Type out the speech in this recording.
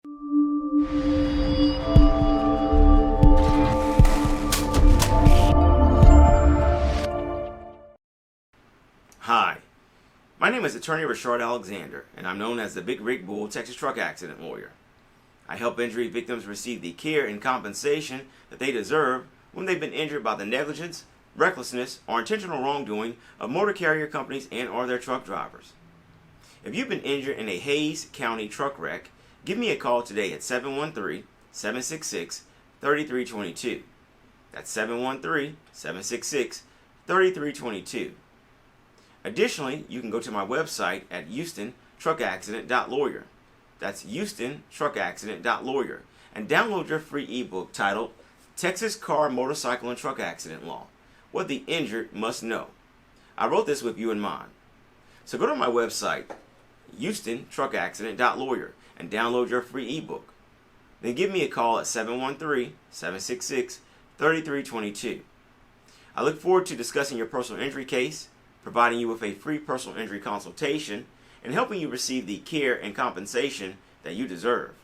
Hi, my name is Attorney Reshard Alexander, and I'm known as the Big Rig Bull Texas Truck Accident Lawyer. I help injury victims receive the care and compensation that they deserve when they've been injured by the negligence, recklessness, or intentional wrongdoing of motor carrier companies and/or their truck drivers. If you've been injured in a Hays County truck wreck, give me a call today at 713-766-3322. That's 713-766-3322. Additionally, you can go to my website at HoustonTruckAccident.lawyer. That's HoustonTruckAccident.lawyer, and download your free ebook titled Texas Car, Motorcycle, and Truck Accident Law: What the Injured Must Know. I wrote this with you in mind. So go to my website, HoustonTruckAccident.lawyer, and download your free ebook. Then give me a call at 713-766-3322. I look forward to discussing your personal injury case, providing you with a free personal injury consultation, and helping you receive the care and compensation that you deserve.